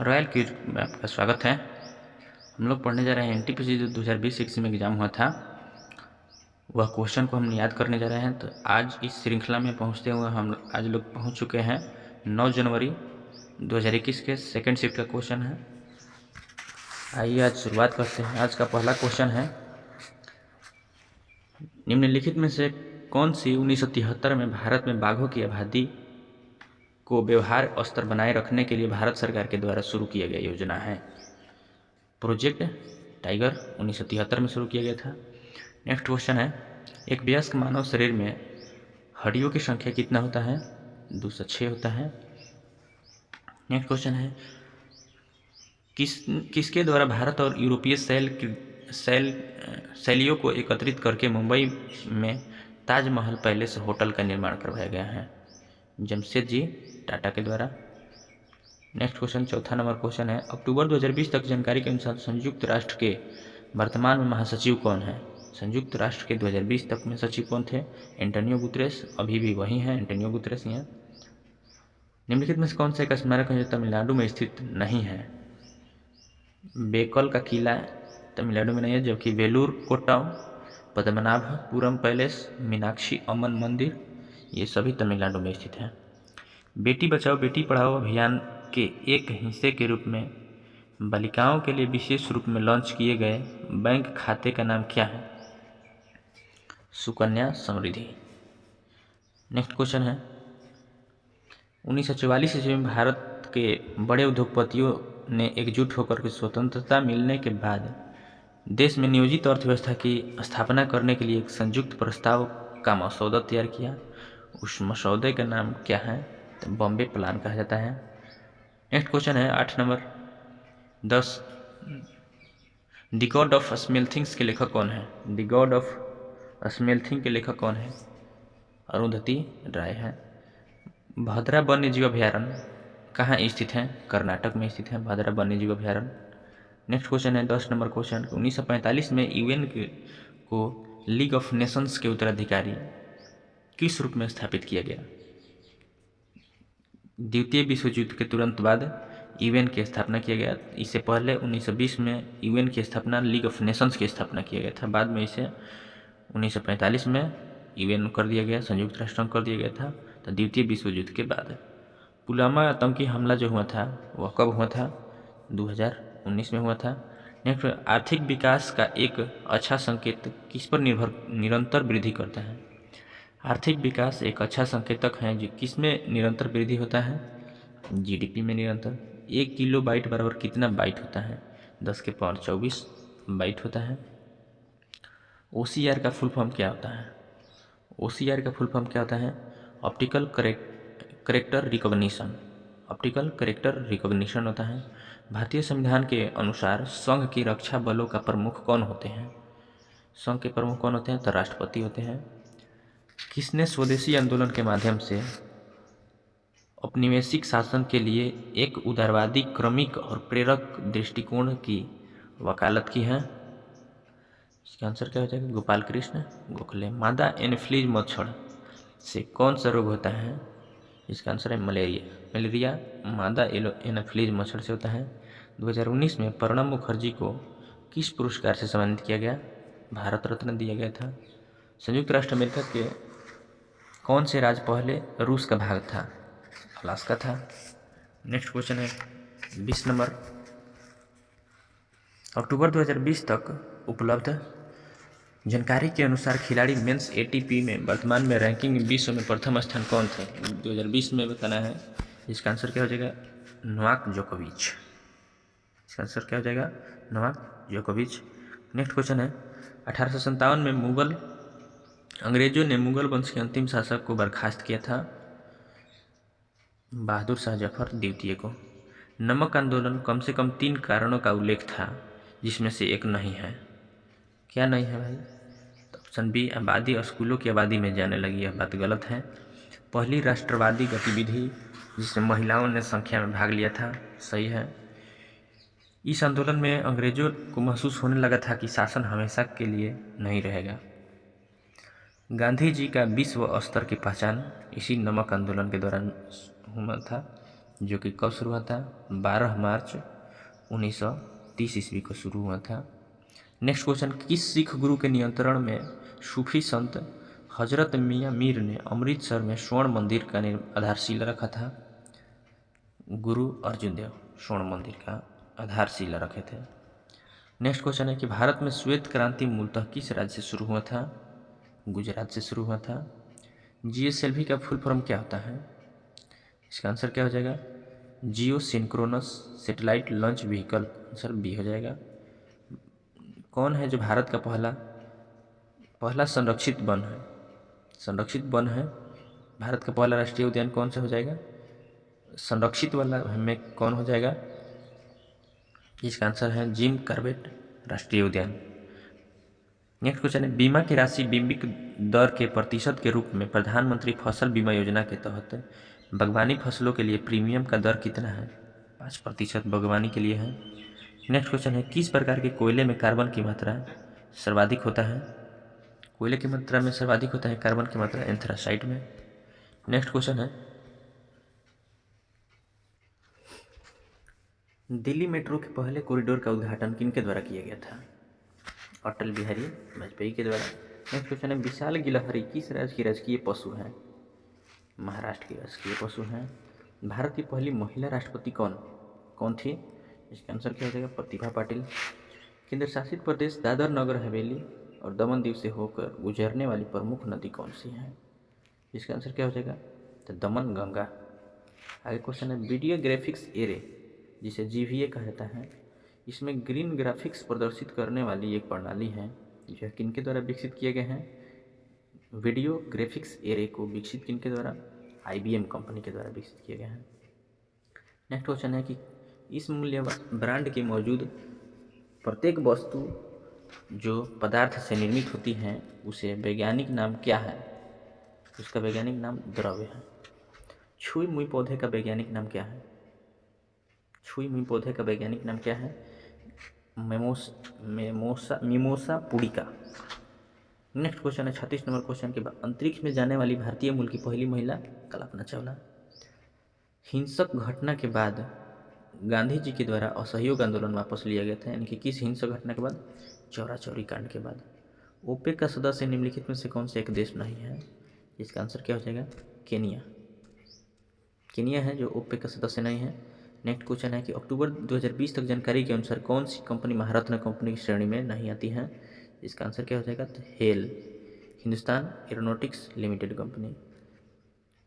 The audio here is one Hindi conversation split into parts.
रॉयल क्विज में आपका स्वागत है। हम लोग पढ़ने जा रहे हैं एनटीपीसी जो 2020 में एग्ज़ाम हुआ था, वह क्वेश्चन को हम याद करने जा रहे हैं। तो आज इस श्रृंखला में पहुंचते हुए हम आज लोग पहुंच चुके हैं 9 जनवरी 2021 के सेकंड शिफ्ट का क्वेश्चन है। आइए आज शुरुआत करते हैं। आज का पहला क्वेश्चन है, निम्नलिखित में से कौन सी 1973 में भारत में बाघों की आबादी को व्यवहार स्तर बनाए रखने के लिए भारत सरकार के द्वारा शुरू किया गया योजना है? प्रोजेक्ट टाइगर 1973 में शुरू किया गया था। नेक्स्ट क्वेश्चन है, एक वयस्क मानव शरीर में हड्डियों की संख्या कितना होता है? 206 होता है। नेक्स्ट क्वेश्चन है, किसके द्वारा भारत और यूरोपीय शैलियों को एकत्रित करके मुंबई में ताजमहल पैलेस होटल का निर्माण करवाया गया है? जमशेदजी टाटा के द्वारा। नेक्स्ट क्वेश्चन, चौथा नंबर क्वेश्चन है, अक्टूबर 2020 तक जानकारी के अनुसार संयुक्त राष्ट्र के वर्तमान में महासचिव कौन है? संयुक्त राष्ट्र के 2020 तक में सचिव कौन थे? एंटोनियो गुतरेस, अभी भी वही हैं, एंटोनियो गुतरेस ही हैं। निम्नलिखित में से कौन सा एक स्मारक है जो तमिलनाडु में स्थित नहीं है? बेकल का किला तमिलनाडु में नहीं है, जबकि वेलूर कोट्टाम, पद्मनाभपुरम पैलेस, मीनाक्षी अम्मन मंदिर, ये सभी तमिलनाडु में स्थित हैं। बेटी बचाओ बेटी पढ़ाओ अभियान के एक हिस्से के रूप में बालिकाओं के लिए विशेष रूप में लॉन्च किए गए बैंक खाते का नाम क्या है? सुकन्या समृद्धि। नेक्स्ट क्वेश्चन है, 1944 ईस्वी में भारत के बड़े उद्योगपतियों ने एकजुट होकर के स्वतंत्रता मिलने के बाद देश में नियोजित अर्थव्यवस्था की स्थापना करने के लिए एक संयुक्त प्रस्ताव का मसौदा तैयार किया। उस मसौदे का नाम क्या है? तो बॉम्बे प्लान कहा जाता है। नेक्स्ट क्वेश्चन है 8 नंबर, 10 द गॉड ऑफ स्मेल्थिंग्स के लेखक कौन है? द गॉड ऑफ स्मेल्थिंग के लेखक कौन है? अरुंधति राय है। भद्रा वन्य जीव अभयारण्य कहाँ स्थित है? कर्नाटक में स्थित है भद्रा वन्य जीव अभयारण्य। नेक्स्ट क्वेश्चन है 10 नंबर क्वेश्चन, 1945 में यूएन को लीग ऑफ नेशंस के उत्तराधिकारी किस रूप में स्थापित किया गया? द्वितीय विश्व युद्ध के तुरंत बाद यूएन की स्थापना किया गया। इससे पहले 1920 में यूएन की स्थापना लीग ऑफ नेशंस की स्थापना किया गया था। बाद में इसे 1945 में यूएन कर दिया गया, संयुक्त राष्ट्र कर दिया गया था। तो द्वितीय विश्व युद्ध के बाद पुलवामा आतंकी हमला जो हुआ था वह कब हुआ था? 2019 में हुआ था। नेक्स्ट, आर्थिक विकास का एक अच्छा संकेत किस पर निरंतर वृद्धि करता है? आर्थिक विकास एक अच्छा संकेतक है जो किस में निरंतर वृद्धि होता है? जीडीपी में निरंतर। 1 किलो बाइट बराबर कितना बाइट होता है? 10 के पावर 24 बाइट होता है। OCR का फुल फॉर्म क्या होता है? OCR का फुल फॉर्म क्या होता है? Optical character recognition. Optical character recognition होता है। भारतीय संविधान के अनुसार संघ की रक्षा बलों का प्रमुख कौन होते हैं? संघ के प्रमुख कौन होते हैं? तो राष्ट्रपति होते हैं। किसने स्वदेशी आंदोलन के माध्यम से औपनिवेशिक शासन के लिए एक उदारवादी, क्रमिक और प्रेरक दृष्टिकोण की वकालत की है? इसका आंसर क्या हो जाएगा? गोपाल कृष्ण गोखले। मादा एनोफिलीज मच्छर से कौन सा रोग होता है? इसका आंसर है मलेरिया मादा एनोफिलीज मच्छर से होता है। 2019 में प्रणब मुखर्जी को किस पुरस्कार से सम्मानित किया गया? भारत रत्न दिया गया था। संयुक्त राष्ट्र अमेरिका के कौन से राज्य पहले रूस का भाग था? अलास्का था। नेक्स्ट क्वेश्चन है 20 नंबर, अक्टूबर 2020 तक उपलब्ध जानकारी के अनुसार खिलाड़ी मेंस ATP में वर्तमान में रैंकिंग विश्व में प्रथम स्थान कौन थे? 2020 में बताना है। इसका आंसर क्या हो जाएगा? नोवाक जोकोविच। इसका आंसर क्या हो जाएगा? नोवाक जोकोविच। नेक्स्ट क्वेश्चन है 1857 में अंग्रेजों ने मुगल वंश के अंतिम शासक को बर्खास्त किया था? बहादुर शाह जफर द्वितीय को। नमक आंदोलन कम से कम 3 कारणों का उल्लेख था जिसमें से एक नहीं है। क्या नहीं है भाई? तो ऑप्शन बी, आबादी स्कूलों की आबादी में जाने लगी, यह बात गलत है। पहली राष्ट्रवादी गतिविधि जिसमें महिलाओं ने संख्या में भाग लिया था, सही है। इस आंदोलन में अंग्रेजों को महसूस होने लगा था कि शासन हमेशा के लिए नहीं रहेगा। गांधी जी का विश्व स्तर की पहचान इसी नमक आंदोलन के दौरान हुआ था। जो कि कब शुरू हुआ था? 12 मार्च 1930 ईस्वी को शुरू हुआ था। नेक्स्ट क्वेश्चन, किस सिख गुरु के नियंत्रण में सूफी संत हजरत मियाँ मीर ने अमृतसर में स्वर्ण मंदिर का आधारशिला रखा था? गुरु अर्जुन देव स्वर्ण मंदिर का आधारशिला रखे थे। नेक्स्ट क्वेश्चन है कि भारत में श्वेत क्रांति मूलतः किस राज्य से शुरू हुआ था? गुजरात से शुरू हुआ था। GSLV का फुल फॉर्म क्या होता है? इसका आंसर क्या हो जाएगा? Geosynchronous satellite launch vehicle, answer B हो जाएगा। कौन है जो भारत का पहला संरक्षित वन है? संरक्षित वन है भारत का पहला राष्ट्रीय उद्यान कौन सा हो जाएगा? संरक्षित वाला में कौन हो जाएगा? इसका आंसर है जिम कॉर्बेट राष्ट्रीय उद्यान। नेक्स्ट क्वेश्चन है, बीमा की राशि बीमित दर के प्रतिशत के रूप में प्रधानमंत्री फसल बीमा योजना के तहत बागवानी फसलों के लिए प्रीमियम का दर कितना है? 5% बागवानी के लिए है। नेक्स्ट क्वेश्चन है, किस प्रकार के कोयले में कार्बन की मात्रा सर्वाधिक होता है? कोयले की मात्रा में सर्वाधिक होता है कार्बन की मात्रा एंथ्रासाइट में। नेक्स्ट क्वेश्चन है, दिल्ली मेट्रो के पहले कॉरिडोर का उद्घाटन किनके द्वारा किया गया था? अटल बिहारी वाजपेयी के द्वारा। नेक्स्ट क्वेश्चन है, विशाल गिलहरी किस राज्य की राजकीय पशु है? महाराष्ट्र की राजकीय पशु हैं। भारत की पहली महिला राष्ट्रपति कौन थी? इसका आंसर क्या हो जाएगा? प्रतिभा पाटिल। केंद्र शासित प्रदेश दादर नगर हवेली और दमन दीव से होकर गुजरने वाली प्रमुख नदी कौन सी है? इसका आंसर क्या हो जाएगा? तो दमन गंगा। आगे क्वेश्चन है, वीडियो ग्राफिक्स एरे जिसे GVA कहा जाता है, इसमें ग्रीन ग्राफिक्स प्रदर्शित करने वाली एक प्रणाली है, यह किनके द्वारा विकसित किए गए हैं? वीडियो ग्राफिक्स एरे को विकसित किनके द्वारा? IBM कंपनी के द्वारा विकसित किए गए हैं। नेक्स्ट क्वेश्चन है कि इस मूल्य ब्रांड की मौजूद प्रत्येक वस्तु जो पदार्थ से निर्मित होती हैं उसे वैज्ञानिक नाम क्या है? उसका वैज्ञानिक नाम द्रव्य है। छुई मुई पौधे का वैज्ञानिक नाम क्या है? छुई मुई पौधे का वैज्ञानिक नाम क्या है? Mimosa pudica. नेक्स्ट क्वेश्चन है 36 नंबर क्वेश्चन के बाद, अंतरिक्ष में जाने वाली भारतीय मूल की पहली महिला कल्पना चावला। हिंसक घटना के बाद गांधी जी के द्वारा असहयोग आंदोलन वापस लिया गया था, यानी कि किस हिंसक घटना के बाद? चौरा चौरी कांड के बाद। ओपेक का सदस्य निम्नलिखित में से कौन से एक देश नहीं है? इसका आंसर क्या हो जाएगा? केनिया। केनिया है जो ओपेक का सदस्य नहीं है। नेक्स्ट क्वेश्चन है कि अक्टूबर 2020 तक जानकारी के अनुसार कौन सी कंपनी महारत्न कंपनी की श्रेणी में नहीं आती है? इसका आंसर क्या हो जाएगा? तो hello, Hindustan aeronautics limited company.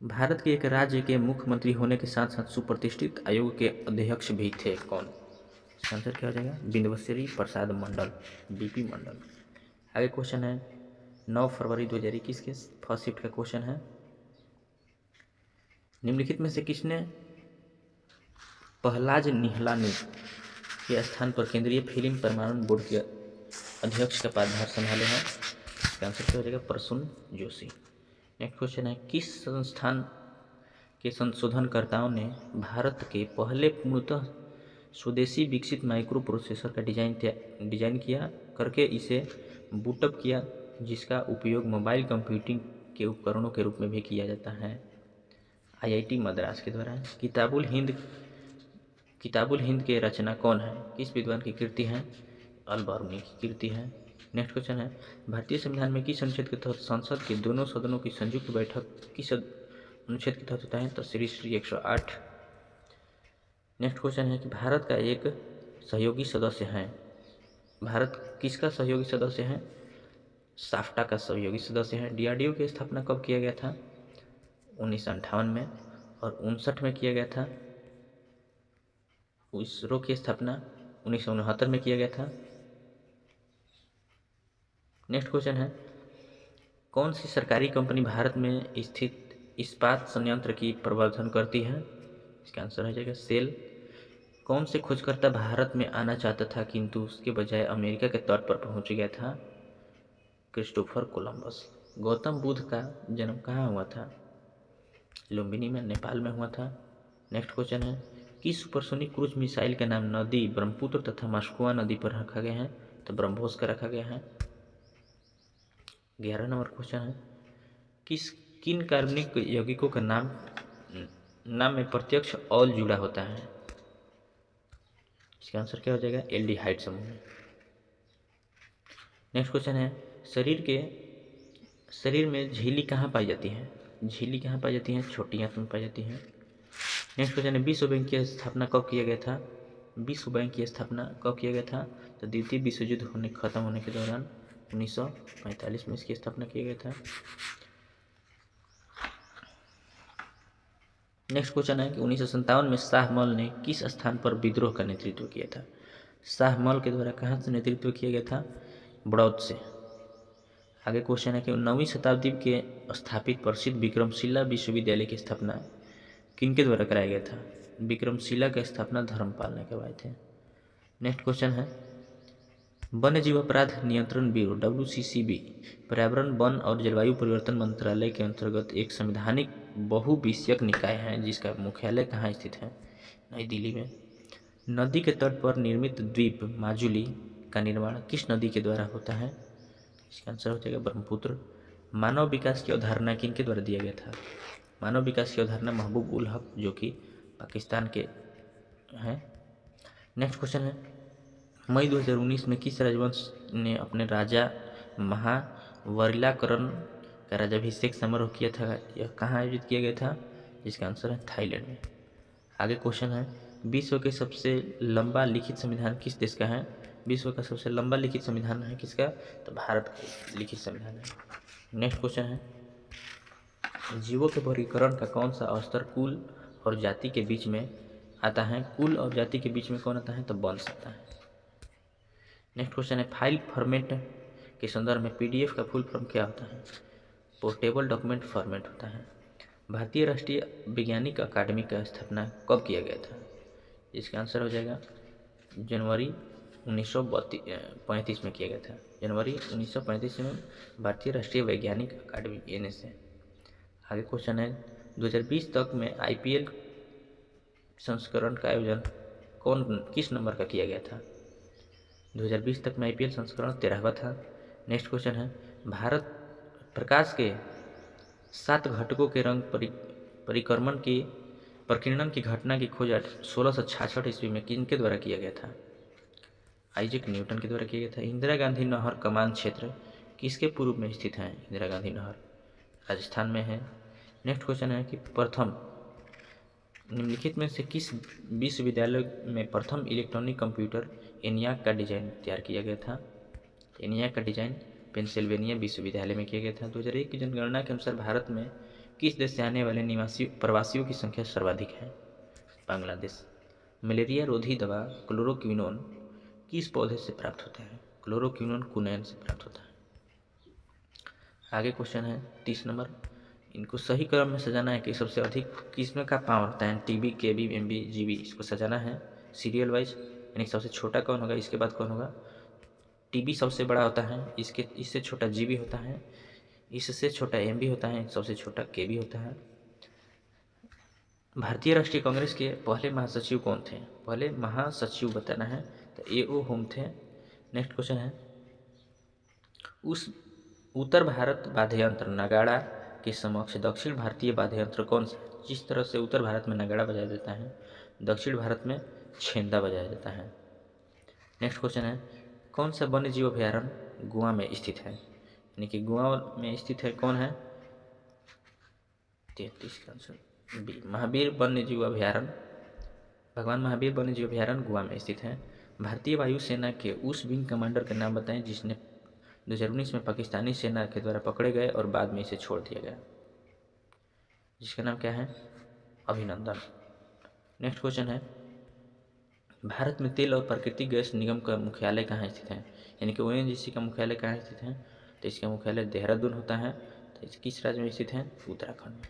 Bharat के एक राज्य के मुख्यमंत्री होने के साथ साथ सुप्रतिष्ठित आयोग के अध्यक्ष भी थे, कौन? इसका आंसर क्या हो जाएगा? बिंदवश्री प्रसाद मंडल, BP मंडल। आगे क्वेश्चन है 9 फरवरी 2021 के फर्स्ट शिफ्ट का क्वेश्चन है, निम्नलिखित में से किसने प्रहलाद निहलानी के स्थान पर केंद्रीय फिल्म प्रमाणन बोर्ड के अध्यक्ष का पदभार संभाले हैं? इसका आंसर क्या हो जाएगा? प्रसून जोशी। नेक्स्ट क्वेश्चन है, किस संस्थान के संशोधनकर्ताओं ने भारत के पहले पूर्णतः स्वदेशी विकसित माइक्रो प्रोसेसर का डिजाइन किया करके इसे बूटअप किया, जिसका उपयोग मोबाइल कंप्यूटिंग के उपकरणों के रूप में भी किया जाता है? IIT मद्रास के द्वारा। किताबुल हिंद के रचना कौन है? किस विद्वान की कृति है? अल-बरूनी की कृति है। नेक्स्ट क्वेश्चन है, भारतीय संविधान में किस अनुच्छेद के तहत संसद के दोनों सदनों की संयुक्त बैठक किस अनुच्छेद के तहत होता है? तो श्री 108। नेक्स्ट क्वेश्चन है कि भारत का एक सहयोगी सदस्य है, भारत किसका सहयोगी सदस्य है? साफ्टा का सहयोगी सदस्य है। DRDO की स्थापना कब किया गया था? 1958 में, और 59 में किया गया था। इसरो की स्थापना 1969 में किया गया था। नेक्स्ट क्वेश्चन है, कौन सी सरकारी कंपनी भारत में स्थित इस्पात संयंत्र की प्रबंधन करती है? इसका आंसर हो जाएगा सेल। कौन से खोजकर्ता भारत में आना चाहता था किंतु उसके बजाय अमेरिका के तट पर पहुंच गया था? Christopher Columbus. गौतम बुद्ध का जन्म कहाँ हुआ था? लुम्बिनी में, नेपाल में हुआ था। नेक्स्ट क्वेश्चन है, किस सुपरसोनिक क्रूज मिसाइल का नाम नदी ब्रह्मपुत्र तथा मास्कुआ नदी पर रखा गया है? तो ब्रह्मोस का रखा गया है। 11 नंबर क्वेश्चन है, किन कार्बनिक यौगिकों का नाम नाम में प्रत्यक्ष ऑल जुड़ा होता है। इसका आंसर क्या हो जाएगा? एल्डिहाइड समूह। नेक्स्ट क्वेश्चन है, शरीर में झिल्ली कहाँ पाई जाती है? झिल्ली कहाँ पाई जाती है? छोटी आंत में पाई जाती है। नेक्स्ट क्वेश्चन है, विश्व बैंक की स्थापना कब किया गया था? विश्व बैंक की स्थापना कब किया गया था? तो द्वितीय विश्व युद्ध खत्म होने के दौरान 1945 में इसकी स्थापना किया गया था। नेक्स्ट क्वेश्चन है कि 1957 में शाहमल ने किस स्थान पर विद्रोह का नेतृत्व किया था? शाहमल के द्वारा कहाँ से नेतृत्व किया गया था? बड़ौद से। आगे क्वेश्चन है कि 9वीं शताब्दी के स्थापित प्रसिद्ध विक्रमशिला विश्वविद्यालय की स्थापना किनके द्वारा कराया गया था? विक्रमशिला की स्थापना धर्मपाल ने करवाए थे। नेक्स्ट क्वेश्चन है, वन्य जीव अपराध नियंत्रण ब्यूरो WCCB पर्यावरण, वन और जलवायु परिवर्तन मंत्रालय के अंतर्गत एक संवैधानिक बहुविषयक निकाय है जिसका मुख्यालय कहाँ स्थित है? नई दिल्ली में। नदी के तट पर निर्मित द्वीप माजुली का निर्माण किस नदी के द्वारा होता है? इसका आंसर हो जाएगा ब्रह्मपुत्र। मानव विकास की अवधारणा किनके द्वारा दिया गया था? मानव विकास की अवधारणा महबूब उल हक, जो कि पाकिस्तान के हैं। नेक्स्ट क्वेश्चन है, मई 2019 में किस राजवंश ने अपने राजा महावरिलाकरण का राज्याभिषेक समारोह किया था? यह कहाँ आयोजित किया गया था? इसका आंसर है थाईलैंड में। आगे क्वेश्चन है, विश्व के सबसे लंबा लिखित संविधान किस देश का है? विश्व का सबसे लंबा लिखित संविधान है किसका? तो भारत का लिखित संविधान है। नेक्स्ट क्वेश्चन है, जीवों के वर्गीकरण का कौन सा स्तर कुल और जाति के बीच में आता है? कुल और जाति के बीच में कौन आता है? तो वंश आता है। नेक्स्ट क्वेश्चन है, फाइल फॉर्मेट के संदर्भ में PDF का फुल फॉर्म क्या होता है? पोर्टेबल डॉक्यूमेंट फॉर्मेट होता है। भारतीय राष्ट्रीय वैज्ञानिक अकादमी का स्थापना कब किया गया था? इसका आंसर हो जाएगा जनवरी 1935 में किया गया था। जनवरी 1935 में भारतीय राष्ट्रीय वैज्ञानिक अकादमी NSA। आगे क्वेश्चन है, 2020 तक में IPL संस्करण का आयोजन किस नंबर का किया गया था? 2020 तक में IPL संस्करण 13वां था। नेक्स्ट क्वेश्चन है, भारत प्रकाश के 7 घटकों के रंग परिकिरणन की घटना की खोज 1666 ईस्वी में किनके द्वारा किया गया था? आइजैक न्यूटन के द्वारा किया गया था। इंदिरा गांधी नहर कमान क्षेत्र किसके पूर्व में स्थित है? इंदिरा गांधी नहर राजस्थान में है। नेक्स्ट क्वेश्चन है कि निम्नलिखित में से किस विश्वविद्यालय में प्रथम इलेक्ट्रॉनिक कंप्यूटर ENIAC का डिजाइन तैयार किया गया था? ENIAC का डिजाइन पेंसिल्वेनिया विश्वविद्यालय में किया गया था। 2001 की जनगणना के अनुसार भारत में किस देश से आने वाले प्रवासियों की संख्या सर्वाधिक है? बांग्लादेश। मलेरिया रोधी दवा क्लोरोक्विनोन किस पौधे से प्राप्त होता है? क्लोरोक्विनोन कुनैन से प्राप्त होता है। आगे क्वेश्चन है 30 नंबर, इनको सही क्रम में सजाना है कि सबसे अधिक किस्म का पावर होता है? TB, KB, MB, GB, इसको सजाना है सीरियल वाइज, यानी सबसे छोटा कौन होगा, इसके बाद कौन होगा? TB सबसे बड़ा होता है, इससे छोटा GB होता है, इससे छोटा MB होता है, सबसे छोटा KB होता है। भारतीय राष्ट्रीय कांग्रेस के पहले महासचिव कौन थे? पहले महासचिव बताना है, तो AO होम थे। नेक्स्ट क्वेश्चन है, उस उत्तर भारत वाद्य यंत्र नगाड़ा के समक्ष दक्षिण भारतीय वाद्य यंत्र कौन सा? जिस तरह से उत्तर भारत में नगाड़ा बजाया जाता है, दक्षिण भारत में छेंदा बजाया जाता है। नेक्स्ट क्वेश्चन है, कौन सा वन्य जीव अभयारण्य गोवा में स्थित है? यानी कि गोवा में स्थित है कौन है? 33 का आंसर B, महावीर वन्य जीव अभयारण्य, भगवान महावीर वन्य जीव अभयारण्य गोवा में स्थित है। भारतीय वायुसेना के उस विंग कमांडर का नाम बताएं जिसने 2019 में पाकिस्तानी सेना के द्वारा पकड़े गए और बाद में इसे छोड़ दिया गया, जिसका नाम क्या है? अभिनंदन। नेक्स्ट क्वेश्चन है, भारत में तेल और प्राकृतिक गैस निगम का मुख्यालय कहाँ स्थित है? यानी कि ONGC का मुख्यालय कहाँ स्थित है? तो इसका मुख्यालय देहरादून होता है। तो किस राज्य में स्थित है? उत्तराखंड में।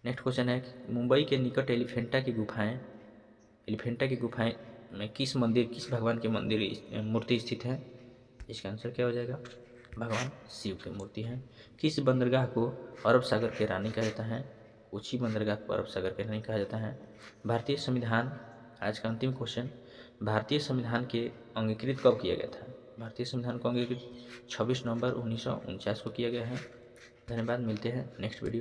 नेक्स्ट क्वेश्चन है, मुंबई के निकट एलिफेंटा की गुफाएं में किस भगवान के मंदिर मूर्ति स्थित है? इसका आंसर क्या हो जाएगा? भगवान शिव की मूर्ति है। किस बंदरगाह को अरब सागर के रानी कहा जाता है? कोची बंदरगाह को अरब सागर के रानी कहा जाता है। भारतीय संविधान, आज का अंतिम क्वेश्चन, भारतीय संविधान के अंगीकृत कब किया गया था? भारतीय संविधान को अंगीकृत 26 नवंबर 1949 को किया गया है। धन्यवाद, मिलते हैं नेक्स्ट वीडियो।